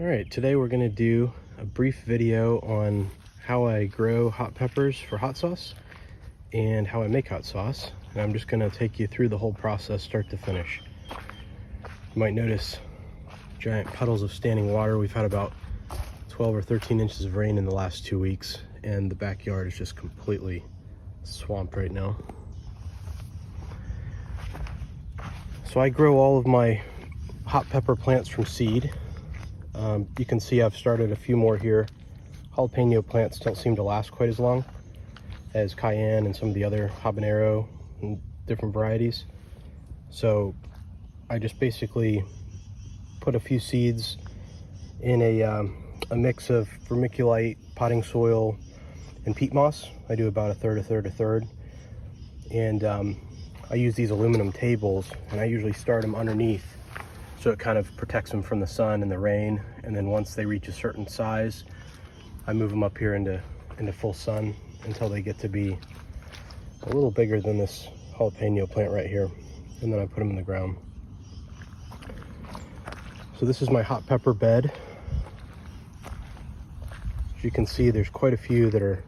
All right, today we're gonna do a brief video on how I grow hot peppers for hot sauce and how I make hot sauce. And I'm just gonna take you through the whole process start to finish. You might notice giant puddles of standing water. We've had about 12 or 13 inches of rain in the last 2 weeks, and the backyard is just completely swamped right now. So I grow all of my hot pepper plants from seed. You can see I've started a few more here. Jalapeno plants don't seem to last quite as long as cayenne and some of the other habanero and different varieties. So I just basically put a few seeds in a mix of vermiculite, potting soil, and peat moss. I do about a third, a third, a third. And I use these aluminum tables, and I usually start them underneath so it kind of protects them from the sun and the rain. And then once they reach a certain size, I move them up here into full sun until they get to be a little bigger than this jalapeno plant right here. And then I put them in the ground. So this is my hot pepper bed. As you can see, there's quite a few that are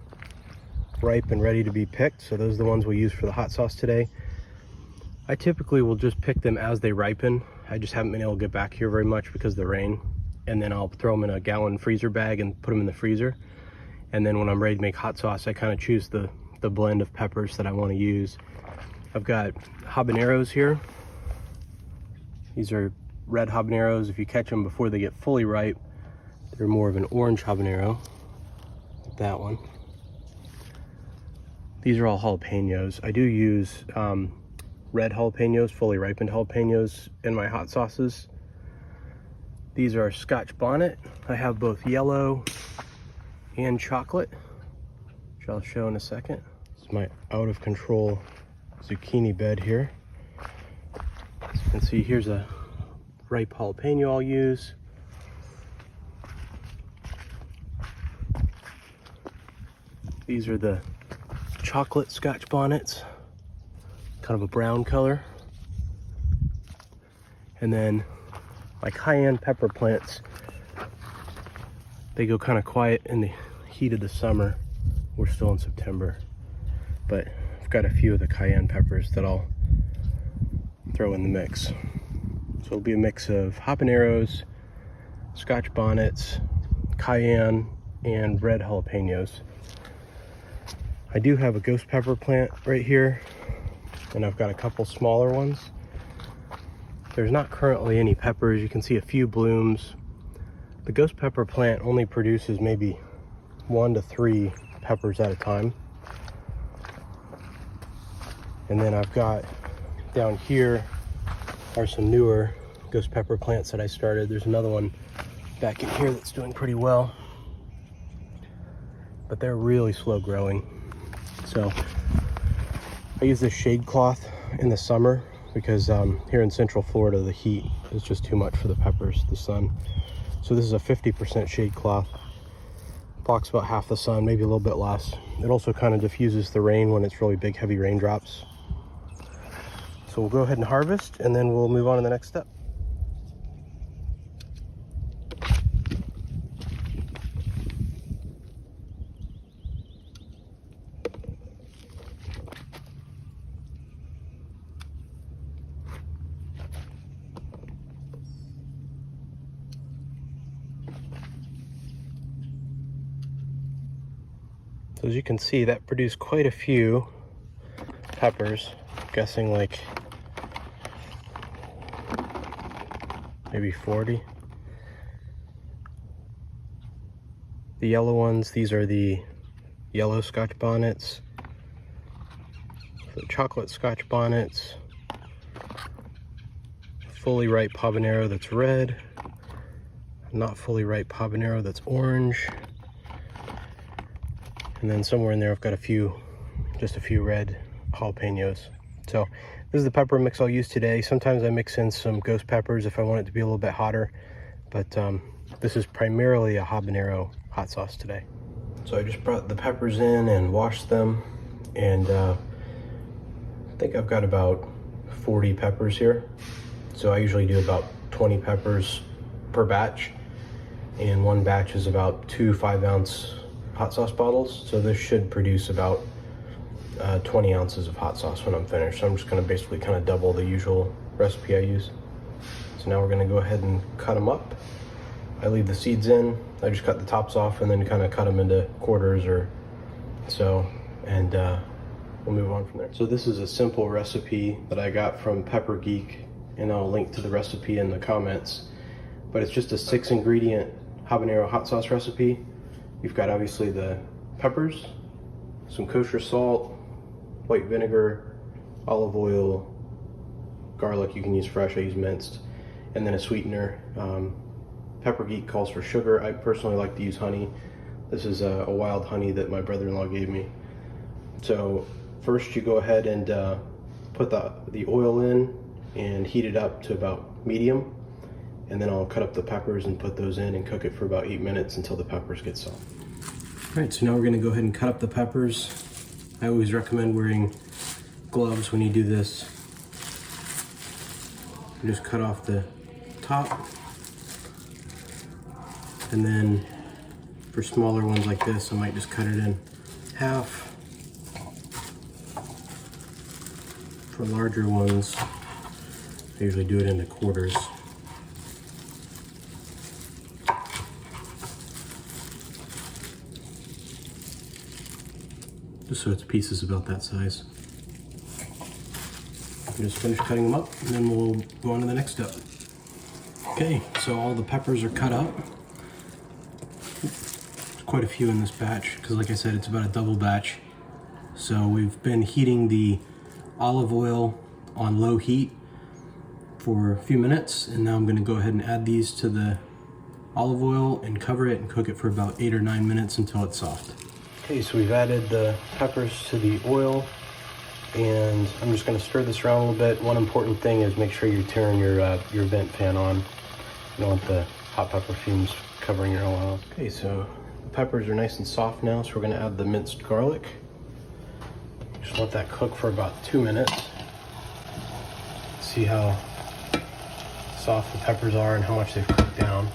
ripe and ready to be picked. So those are the ones we use for the hot sauce today. I typically will just pick them as they ripen. I just haven't been able to get back here very much because of the rain. And then I'll throw them in a gallon freezer bag and put them in the freezer. And then when I'm ready to make hot sauce, I kind of choose the blend of peppers that I want to use. I've got habaneros here. These are red habaneros. If you catch them before they get fully ripe, they're more of an orange habanero, like that one. These are all jalapenos. I do use red jalapenos, fully ripened jalapenos in my hot sauces. These are Scotch bonnet. I have both yellow and chocolate, which I'll show in a second. This is my out of control zucchini bed here. As you can see, here's a ripe jalapeno I'll use. These are the chocolate Scotch bonnets, kind of a brown color. And then my cayenne pepper plants, they go kind of quiet in the heat of the summer. We're still in September, but I've got a few of the cayenne peppers that I'll throw in the mix. So it'll be a mix of habaneros, Scotch bonnets, cayenne, and red jalapenos. I do have a ghost pepper plant right here, and I've got a couple smaller ones. There's not currently any peppers. You can see a few blooms. The ghost pepper plant only produces maybe 1 to 3 peppers at a time. And then I've got down here are some newer ghost pepper plants that I started. There's another one back in here that's doing pretty well, but they're really slow growing. So I use this shade cloth in the summer because here in Central Florida, the heat is just too much for the peppers, the sun. So this is a 50% shade cloth. Blocks about half the sun, maybe a little bit less. It also kind of diffuses the rain when it's really big, heavy raindrops. So we'll go ahead and harvest, and then we'll move on to the next step. So as you can see, that produced quite a few peppers. I'm guessing like maybe 40. The yellow ones, these are the yellow Scotch bonnets. The chocolate Scotch bonnets. Fully ripe habanero that's red. Not fully ripe habanero that's orange. And then somewhere in there I've got just a few red jalapenos. So this is the pepper mix I'll use today. Sometimes I mix in some ghost peppers if I want it to be a little bit hotter, but this is primarily a habanero hot sauce today. So I just brought the peppers in and washed them, and I think I've got about 40 peppers here. So I usually do about 20 peppers per batch. and one batch is about 2 5-ounce hot sauce bottles. So this should produce about 20 ounces of hot sauce when I'm finished. So I'm just gonna basically kind of double the usual recipe I use. So now we're gonna go ahead and cut them up. I leave the seeds in. I just cut the tops off and then kind of cut them into quarters or so, and we'll move on from there. So this is a simple recipe that I got from Pepper Geek, and I'll link to the recipe in the comments. But it's just a 6-ingredient habanero hot sauce recipe. You've got obviously the peppers, some kosher salt, white vinegar, olive oil, garlic, you can use fresh, I use minced, and then a sweetener. Pepper Geek calls for sugar. I personally like to use honey. This is a wild honey that my brother-in-law gave me. So first you go ahead and put the oil in and heat it up to about medium, and then I'll cut up the peppers and put those in and cook it for about 8 minutes until the peppers get soft. All right, so now we're gonna go ahead and cut up the peppers. I always recommend wearing gloves when you do this. You just cut off the top, and then for smaller ones like this, I might just cut it in half. For larger ones, I usually do it into quarters. Just so it's pieces about that size. Just finish cutting them up, and then we'll go on to the next step. Okay, so all the peppers are cut up. There's quite a few in this batch, because like I said, it's about a double batch. So we've been heating the olive oil on low heat for a few minutes, and now I'm going to go ahead and add these to the olive oil and cover it and cook it for about 8 or 9 minutes until it's soft. Okay, so we've added the peppers to the oil, and I'm just going to stir this around a little bit. One important thing is make sure you turn your vent fan on. You don't want the hot pepper fumes covering your oil. Okay, so the peppers are nice and soft now, so we're going to add the minced garlic. Just let that cook for about 2 minutes. See how soft the peppers are and how much they've cooked down.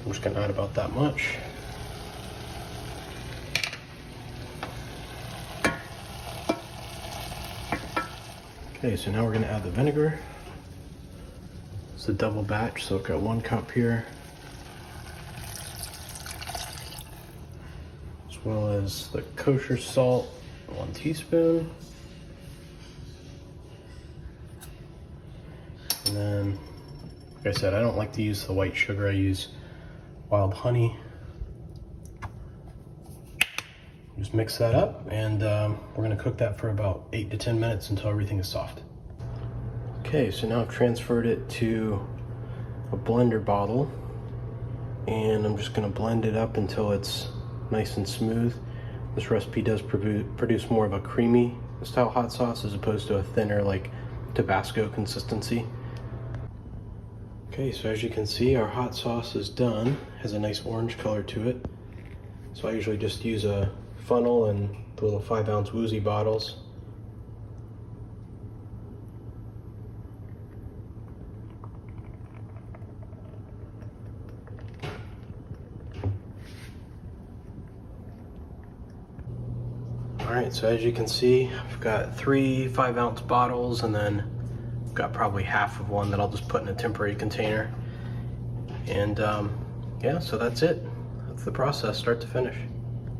I'm just gonna add about that much. Okay, so now we're gonna add the vinegar. It's a double batch, so I've got 1 cup here, as well as the kosher salt, 1 teaspoon. And then, like I said, I don't like to use the white sugar, I use wild honey. Just mix that up, and we're gonna cook that for about 8 to 10 minutes until everything is soft. Okay, so now I've transferred it to a blender bottle, and I'm just gonna blend it up until it's nice and smooth. This recipe does produce more of a creamy style hot sauce as opposed to a thinner, like Tabasco consistency. Okay, so as you can see, our hot sauce is done. Has a nice orange color to it. So I usually just use a funnel and the little 5-ounce woozy bottles. All right, so as you can see, I've got 3 5-ounce bottles, and then I've got probably half of one that I'll just put in a temporary container. And yeah, so that's it. That's the process, start to finish.